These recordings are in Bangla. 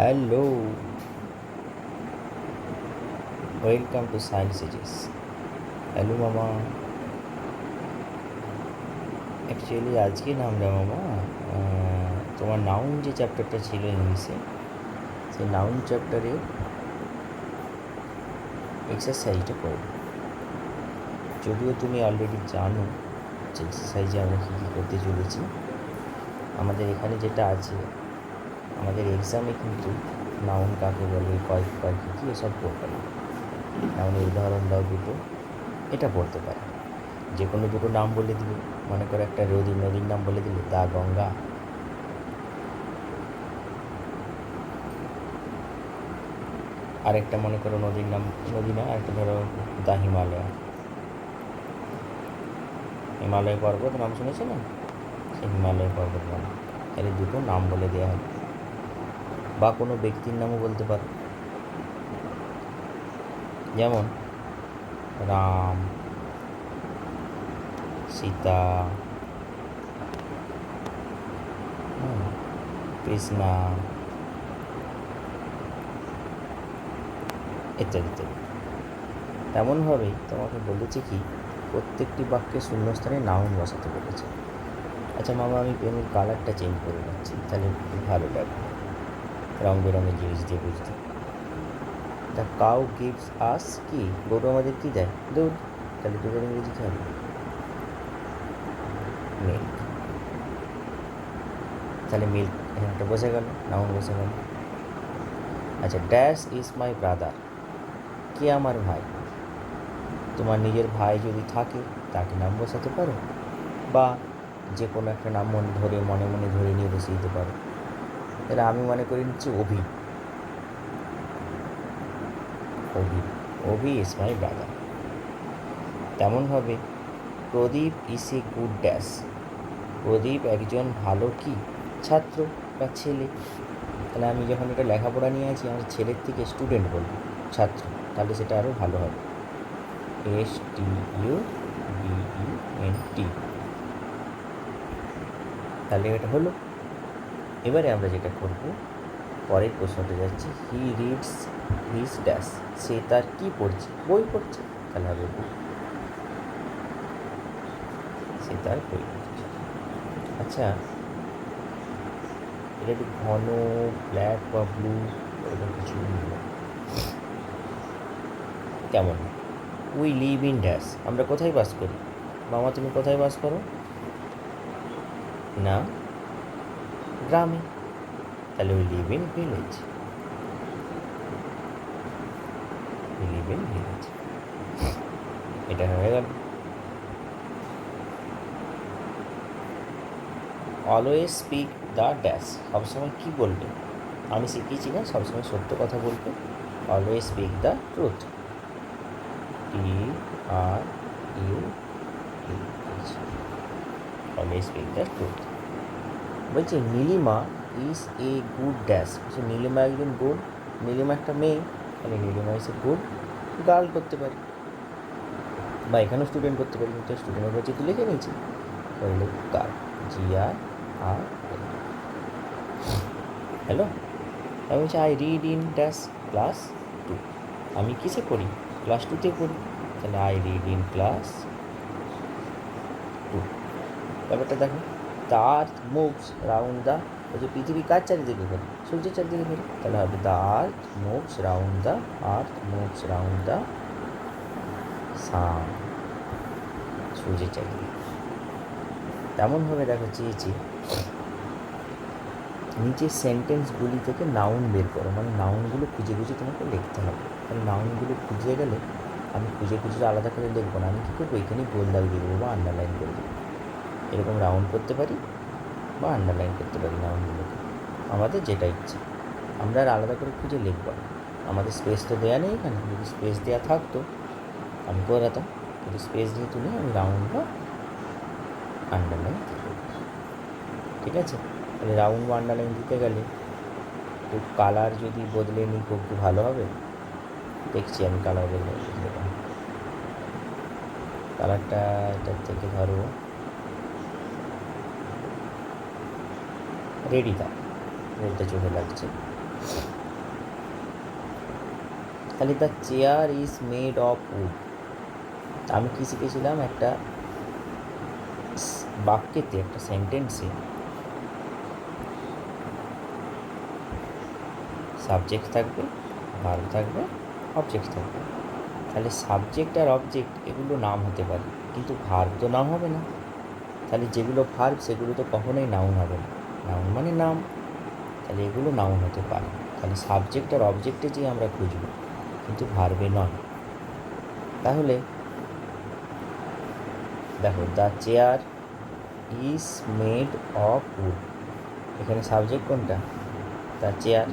Hello, welcome to science ages. Hello মামা। অ্যাকচুয়ালি আজকে নামটা মামা, তোমার নাউন যে চ্যাপ্টারটা ছিল ইংলিশে, সেই নাউন চ্যাপ্টারে এক্সারসাইজটা করো। যদিও তুমি অলরেডি জানো যে এক্সারসাইজে আমরা কী কী করতে চলেছি। আমাদের এখানে যেটা আছে, আমাদের এক্সামে কিন্তু নাউন কাকে বলে, কয় কয় কী কী এসব পড়বে না। নাউনের উদাহরণ দাও দুটো, এটা পড়তে পারে। যে কোনো দুটো নাম বলে দিবে, মনে করো একটা নদীর নাম বলে দিলে দা গঙ্গা, আরেকটা মনে করো নদীর নাম, নদী না, আরেকটা ধরো দা হিমালয়, হিমালয় পর্বত নাম শুনেছো না, সেই হিমালয় পর্বত নাম। তাহলে দুটো নাম বলে দেওয়া হবে। বা কোনো ব্যক্তির নামও বলতে পারো, যেমন রাম, সীতা, কৃষ্ণা, ইত্যাদি ইত্যাদি। তেমনভাবেই তোমাকে বলেছে কি, প্রত্যেকটি বাক্যে শূন্যস্থানে নাউন বসাতে বলেছে। আচ্ছা মামা, আমি পেনের কালারটা চেঞ্জ করে নিচ্ছি, তাহলে ভালো লাগবে, রং বেরঙের জিনিস দিয়ে বুঝতে। দ্য কাউ গিভস আস, কি গরু আমাদের কী দেয়? দুধ। তাহলে দুধের ইংরেজি কী হবে? মিল্ক। তাহলে মিল্ক এখানটা বসে গেল, নাউন বসে গেল। আচ্ছা, ড্যাশ ইজ মাই ব্রাদার, কে আমার ভাই। তোমার নিজের ভাই যদি থাকে তাকে নাম বসাতে পারো, বা যে কোনো একটা নাম মনে মনে ধরে নিয়ে বসিয়ে দিতে পারো। তাহলে আমি মনে করে নিচ্ছি অভি, অভি, অভি ইজ মাই ব্রাদার। তেমনভাবে প্রদীপ ইজ এ গুড ড্যাশ, প্রদীপ একজন ভালো কি ছাত্র বা ছেলে। তাহলে আমি যখন এটা লেখাপড়া নিয়ে আছি, আমার ছেলের থেকে স্টুডেন্ট বলবো, ছাত্র, তাহলে সেটা আরও ভালো হবে। STUDENT। তাহলে এটা হলো। এবারে আমরা যেটা করব, পরের প্রশ্নতে যাচ্ছি। হি রিডস হিজ ড্যাশ, সে তার কি পড়ছে, বই পড়ছে। তাহলে হবে বুক, সে তার বই পড়ছে। আচ্ছা, এটা একটু ঘন ব্ল্যাক বা ব্লু এরকম কিছু নেই, কেমন? উই লিভ ইন ড্যাশ, আমরা কোথায় বাস করি। মামা তুমি কোথায় বাস করো? না, গ্রামে। তাহলে we live in village, we live in village. এটা হয়ে গেল। অলওয়েজ স্পিক দ্য ড্যাশ, সবসময় কী বলবে? আমি শিখিয়েছি না, সবসময় সত্য কথা বলবে। Always speak the truth, TRUTH, always speak the truth. বলছে Nilima is a good dash, বলছে নীলিমা একজন গুড, নীলিমা একটা মেয়ে, তাহলে Nilima is a good girl করতে পারি, বা এখানেও স্টুডেন্ট করতে পারি, কিন্তু স্টুডেন্টের কাছে তুলে লিখে নিয়েছি, তাহলে গার্ল, GRR। হ্যালো, আমি বলছি I read in dash class 2, আমি কিসে পড়ি? ক্লাস 2তে পড়ি, তাহলে আই রিড ইন ক্লাস 2। ব্যাপারটা দেখো, the earth moves round the, বলছে পৃথিবী কার চারিদিকে ঘোরে? সূর্যের চারিদিকে ঘোরে, তাহলে হবে the earth moves round the, earth moves round the sun, সূর্যের চারিদিকে। তেমনভাবে দেখো চেয়েছি, নিচের সেন্টেন্সগুলি থেকে নাউন বের করো, মানে নাউনগুলো খুঁজে খুঁজে তোমাকে লিখতে হবে। তাহলে নাউনগুলো খুঁজে গেলে আমি খুঁজে খুঁজে আলাদা করে লিখবো না, আমি কী করবো, এখানেই গোল দাগ দিয়ে দেবো বা আন্ডারলাইন করে দেবো। এরকম রাউন্ড করতে পারি বা আন্ডারলাইন করতে পারি নাউনগুলোকে, আমাদের যেটা ইচ্ছে। আমরা আর আলাদা করে খুঁজে লিখবো না, আমাদের স্পেস তো দেওয়া নেই এখানে। যদি স্পেস দেওয়া থাকতো আমি করাতাম, কিন্তু স্পেস যেহেতু নেই, আমি রাউন্ড বা আন্ডারলাইন দিয়ে দেবো। ঠিক আছে, তাহলে রাউন্ড বা আন্ডারলাইন দিতে গেলে তো কালার যদি বদলে নিই খুব ভালো হবে। দেখছি আমি কালার বদলে দেবো। কালারটা এটার থেকে ধরো রেডি দাও, রোদটা চোখে লাগছে। তাহলে the chair is made of wood. আমি কি শিখেছিলাম, একটা বাক্যেতে, একটা সেন্টেন্সে সাবজেক্ট থাকবে, ভার্ব থাকবে, অবজেক্ট থাকবে। তাহলে সাবজেক্ট আর অবজেক্ট এগুলো নাম হতে পারে, কিন্তু ভার্ব তো নাম হবে না। তাহলে যেগুলো ভার্ব সেগুলো তো কখনোই নাউন হবে না। নাউন মানে নাম, তাহলে এগুলো নাউন হতে পারে। তাহলে সাবজেক্ট আর অবজেক্টে যে আমরা খুঁজব, কিন্তু ভার্বে নয়। তাহলে দেখো, the chair is made of wood, এখানে সাবজেক্ট কোনটা? The chair.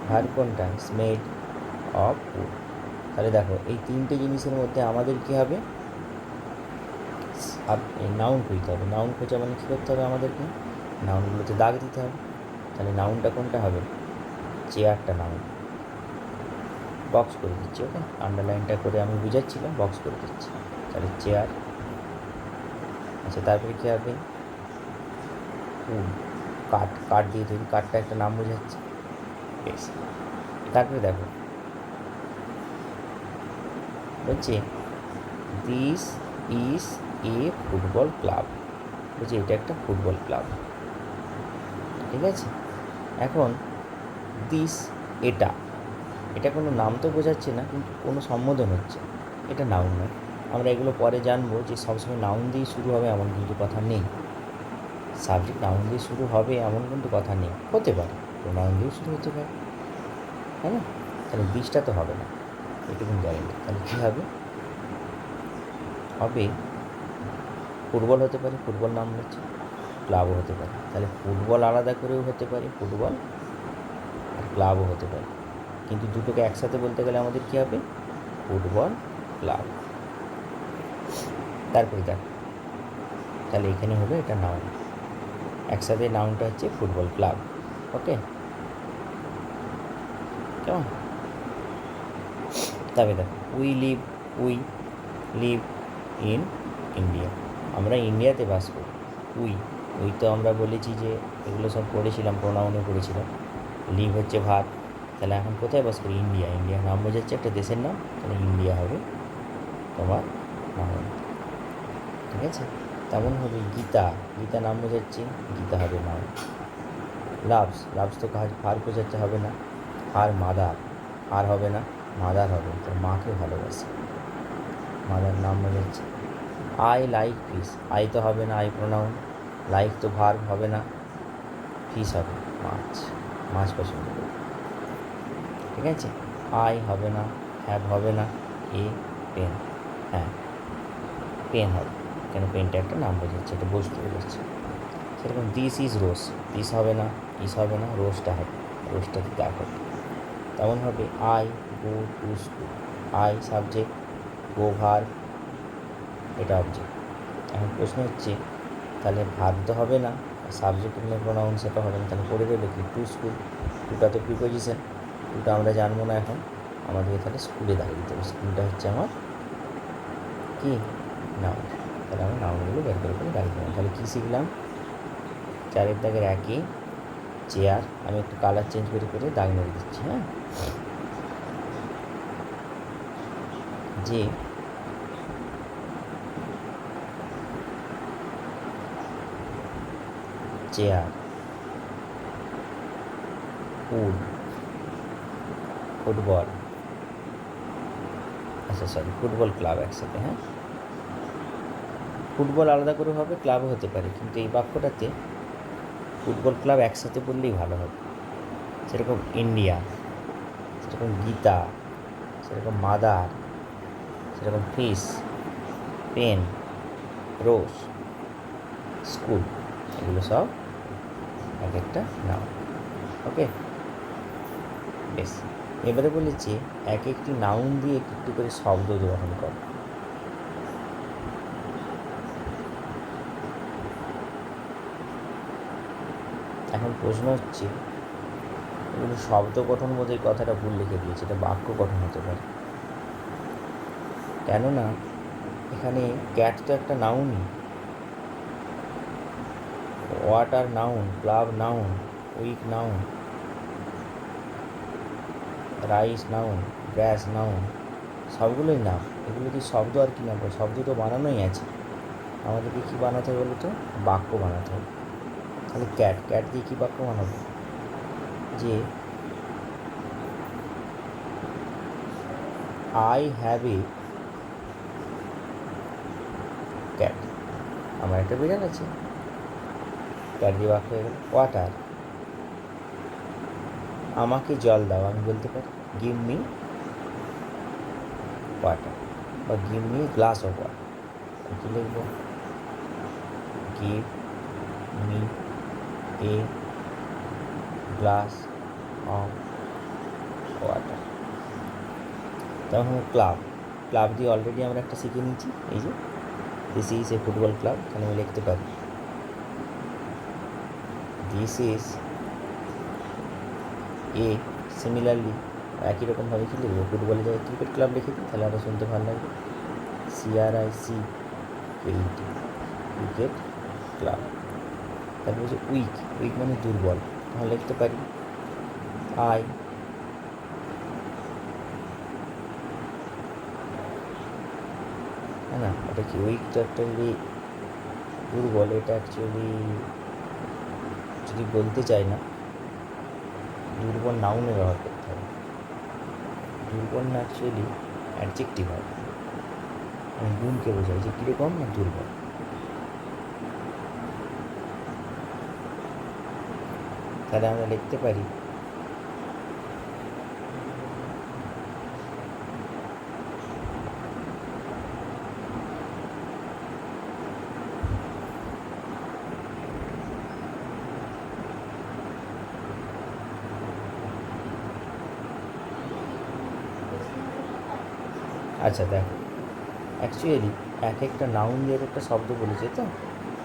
ভার্ব কোনটা? Is made of wood. তাহলে দেখো, এই তিনটে জিনিসের মধ্যে আমাদের কী হবে? নাউন খুঁজতে হবে। নাউন খোঁজা মানে কী করতে হবে আমাদেরকে? নাউনগুলোতে দাগ দিতে হবে। তাহলে নাউনটা কোনটা হবে? চেয়ারটা নাউন। বক্স করে দিচ্ছি, ওকে, আন্ডারলাইনটা করে আমি বুঝাচ্ছিলাম, বক্স করে দিচ্ছি। তাহলে চেয়ার। আচ্ছা, তারপরে কী হবে? কাঠ, কাঠ দিয়ে তৈরি, কাঠটা একটা নাম বোঝাচ্ছে। বেশ, তারপরে দেখো বলছে this is a football club, বলছে এটা একটা ফুটবল ক্লাব। ঠিক আছে, এখন দিস, এটা, এটা কোনো নাম তো বোঝাচ্ছে না, কিন্তু কোনো সম্বোধন হচ্ছে, এটা নাউন নয়। আমরা এগুলো পরে জানবো যে সবসময় নাউন দিয়ে শুরু হবে এমন কিন্তু কথা নেই। সাবজেক্ট নাউন দিয়ে শুরু হবে এমন কিন্তু কথা নেই, হতে পারে নাউন দিয়ে শুরু হতে পারে, তাই না? তাহলে দিসটা তো হবে না, এটুকুন গ্যারেন্টি। তাহলে কী হবে? হবে ফুটবল হতে পারে, ফুটবল নাম হচ্ছে, ক্লাবও হতে পারে। তাহলে ফুটবল আলাদা করেও হতে পারে, ফুটবল, আর ক্লাবও হতে পারে। কিন্তু দুটোকে একসাথে বলতে গেলে আমাদের কী হবে? Football club. তারপরে দেখ, তাহলে এখানে হলো এটা নাউন, একসাথে নাউনটা হচ্ছে ফুটবল ক্লাব। ওকে, কেমন? তবে দেখ, উই লিভ ইন ইন্ডিয়া, আমরা ইন্ডিয়াতে বাস করি। উই তো আমরা বলেছি যে এগুলো সব পড়েছিলাম, প্রোনাউনে পড়েছিলাম। লিভ হচ্ছে ভার্ব, তাহলে এখন কোথায় বাস করি? ইন্ডিয়া। ইন্ডিয়ার নাম বোঝাচ্ছে একটা দেশের নাম, তাহলে ইন্ডিয়া হবে তোমার নাউন। ঠিক আছে, তেমন হবে গীতা, গীতা নাম বোঝাচ্ছে, গীতা হবে নাউন। লাভস তো কাজ ভার্ব বোঝাচ্ছে, হবে না। মাদার, হবে না, মাদার হবে, তোর মাকে ভালোবাসে, মাদার নাম বোঝাচ্ছে। আই লাইক ফিশ, আই তো হবে না, আই প্রোনাউন। লাইক তো ভার্ব, হবে না, ফিশ হবে, মাছ, মাছ পছন্দ করি। ঠিক আছে, আই হবে না, হ্যাভ হবে না, এ পেন, হ্যাঁ পেন হবে, কেন? পেনটা একটা নাম বোঝাচ্ছে, একটা বস্তু বোঝাচ্ছে। সেরকম দিস ইজ রোজ, দিস হবে না, ইস হবে না, রোজটা হবে, রোজটাতে দাগ হবে। তেমন হবে I go to school, I subject, go verb, এটা অবজেক্ট। এখন প্রশ্ন হচ্ছে, তাহলে ভার্ব তো হবে না, সাবজেক্ট প্রোনাউন সেটা হবে না, তাহলে পড়ে রইল কি? To school. টুটা তো প্রিপোজিশন, টুটা আমরা জানবো না এখন, আমাদেরকে তাহলে স্কুলে দাঁড়িয়ে দিতে হবে। স্কুলটা হচ্ছে আমার কি? নাউন। তাহলে আমরা নাউনগুলো বের করে দাঁড়িয়ে দেবো। তাহলে কী শিখলাম? 4 দাগের একই, চেয়ার, আমি একটু কালার চেঞ্জ করে দাগ মেরে দিচ্ছি, হ্যাঁ, যে চেয়ার, উড, ফুটবল, আচ্ছা সরি, ফুটবল ক্লাব একসাথে, হ্যাঁ, ফুটবল আলাদা করে হবে, ক্লাবও হতে পারে, কিন্তু এই বাক্যটাতে ফুটবল ক্লাব একসাথে বললেই ভালো হবে। সেরকম ইন্ডিয়া, সেরকম গীতা, সেরকম মাদার, সেরকম ফিশ, পেন, রোজ, স্কুল, এগুলো সব এক একটা নাম। ওকে, বেশ, এবারে বলেছি এক একটি নাউন দিয়ে একটু একটু করে শব্দ গ্রহণ কর। এখন প্রশ্ন হচ্ছে, এগুলো শব্দ গঠন বোধ এই কথাটা ভুল লিখে দিয়েছে, এটা বাক্য গঠন হতে পারে। কেননা এখানে ক্যাট তো একটা নাউনই, water noun, club noun, week noun, rice noun, grass noun, সবগুলোই নাম। এগুলো কি শব্দ আর কি নাম? শব্দ তো বানানোই আছে, আমাদেরকে কী বানাতে হবে বলো তো? বাক্য বানাতে হবে। তাহলে ক্যাট, ক্যাট দিয়ে কী বাক্য বানাবো? যে আই হ্যাভ এ ক্যাট, আমার একটা বিড়াল আছে। ক্যাট দিয়ে বাক্য হয়ে গেল। ওয়াটার, আমাকে জল দাও, আমি বলতে পারি গিভ মি ওয়াটার, বা give me glass of water. কী লিখবো? Give me a glass of water. তখন ক্লাব, ক্লাব দিয়ে অলরেডি আমরা একটা শিখে নিয়েছি, এই যে this is a football club. তাহলে আমি লিখতে পারি দিস ইজ এ, সিমিলারলি একই রকমভাবে কী লিখবো? ফুটবলের জায়গায় ক্রিকেট ক্লাব লিখে দিই, তাহলে আরও শুনতে ভালো লাগবে। CRICKET, cricket club. তারপর হচ্ছে উইক, উইক মানে দুর্বল, তাহলে লিখতে পারি আই হ্যাঁ না, এটা কি উইক তো অ্যাকচুয়ালি দুর্বল, এটা অ্যাকচুয়ালি যদি বলতে চাই না, দুর্বল নাউনে ব্যবহার করতে হবে। দুর্বল না, অ্যাকচুয়ালি অ্যাডজেক্টিভ হয়, আমি গুণকে বোঝাই যে কীরকম না দুর্বল। তাহলে আমরা লিখতে পারি আচ্ছা দেখো, অ্যাকচুয়ালি এক একটা নাউন দিয়ে একটা শব্দ বলেছে তো,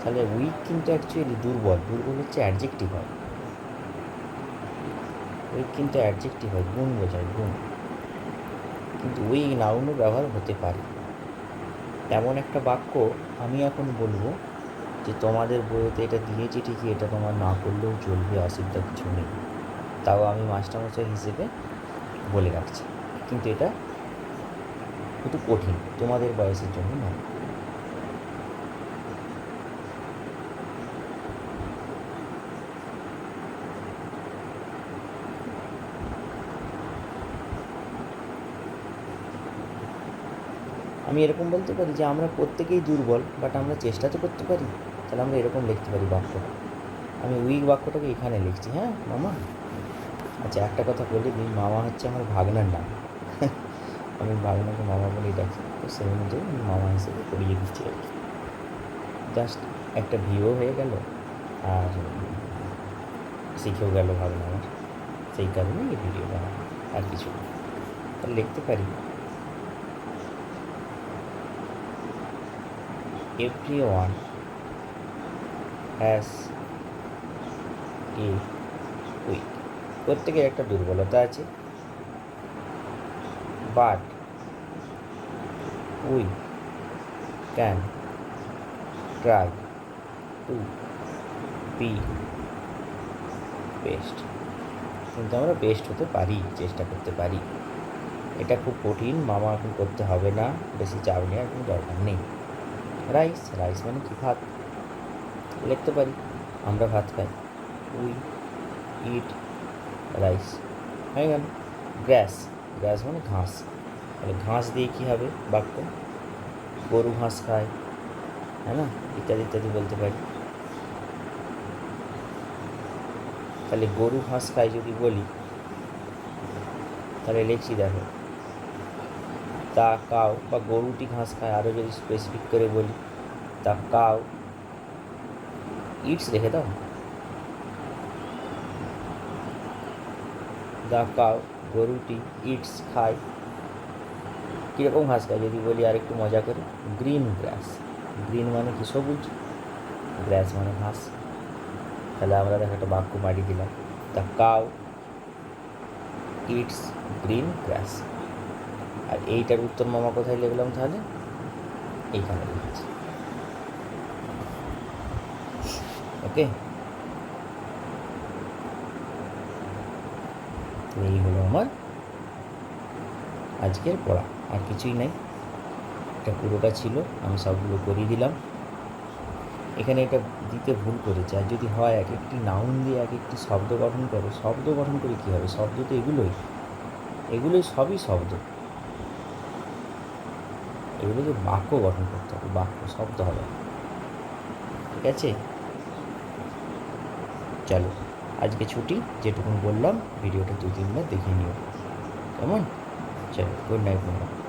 তাহলে উইক কিন্তু অ্যাকচুয়ালি দুর্বল, দুর্বল হচ্ছে অ্যাডজেক্টিভ হয়। উইক কিন্তু অ্যাডজেক্টিভ হয়, গুণ বোঝায়, গুণ। কিন্তু উইক নাউনও ব্যবহার হতে পারে। এমন একটা বাক্য আমি এখন বলবো যে তোমাদের বইয়েতে এটা দিয়েছি ঠিকই, এটা তোমার না করলেও চলবে, অসুবিধা কিছু নেই, তাও আমি মাস্টারমশাই হিসেবে বলে রাখছি। কিন্তু এটা একটু কঠিন, তোমাদের বয়সের জন্য নয়। আমি এরকম বলতে পারি যে আমরা প্রত্যেকেই দুর্বল, বাট আমরা চেষ্টা তো করতে পারি। তাহলে আমরা এরকম লিখতে পারি বাক্যটা। আমি উইক বাক্যটাকে এখানে লিখছি, হ্যাঁ মামা। আচ্ছা একটা কথা বলে দিই, মামা হচ্ছে আমার ভাগনার নাম। আমি ভাগনাকে মামা বলেই ডাকি, তো সেই অনুযায়ী আমি মামা হিসেবে পড়িয়ে দিচ্ছি আর কি। জাস্ট একটা ভিউ হয়ে গেল, আর শিখেও গেল ভাগনা আমার, সেই কারণে এই ভিডিও বানানো, আর কিছু না। তাহলে লিখতে পারি everyone has a weak, প্রত্যেকের একটা দুর্বলতা আছে, but we can try to be best, কিন্তু আমরা বেস্ট হতে পারি, চেষ্টা করতে পারি। এটা খুব কঠিন, মামা এখন করতে হবে না, বেশি চাপ নেওয়ার কোনো দরকার নেই। রাইস, রাইস মানে কি? ভাত। লিখতে পারি আমরা ভাত খাই, উই ইট রাইস, হয়ে গেল। গ্রাস, গ্রাস মানে ঘাস, তাহলে ঘাস দিয়ে কী হবে বাক্য? গরু ঘাস খায়, হ্যাঁ না, ইত্যাদি ইত্যাদি বলতে পারি। তাহলে গরু ঘাস খায় যদি বলি, তাহলে লিখছি দেখো দ্য কাউ, বা গরুটি ঘাস খায়, আরও যদি স্পেসিফিক করে বলি দ্য কাউ ইটস, রেখে দাও দ্য কাউ, গরুটি ইটস খায়, কীরকম ঘাস খায় যদি বলি আর একটু মজা করে, গ্রিন গ্রাস। গ্রিন মানে কি? সবুজ, গ্রাস মানে ঘাস। তাহলে আমরা দেখো একটা বাক্য বাড়িয়ে দিলাম, the cow eats green grass. আর এইটার উত্তর মামা কোথায় লিখলাম? তাহলে এইখানে লিখেছি, ওকে। তো এই হলো আমার আজকের পড়া, আর কিছুই নাই। এটা পুরোটা ছিল, আমি সবগুলো করিয়ে দিলাম। এখানে এটা দিতে ভুল করেছে, আর যদি হয় এক একটি নাউন দিয়ে এক একটি শব্দ গঠন করো, শব্দ গঠন করে কী হবে? শব্দ তো এগুলোই সবই শব্দ। এগুলোকে বাক্য গঠন করতে হবে, বাক্য, শব্দ হবে। ঠিক আছে, চলো আজকে ছুটি, যেটুকুন বললাম ভিডিওটা 2-3 বার দেখে নিও, কেমন? চলো, গুড নাইট বন্ধুরা।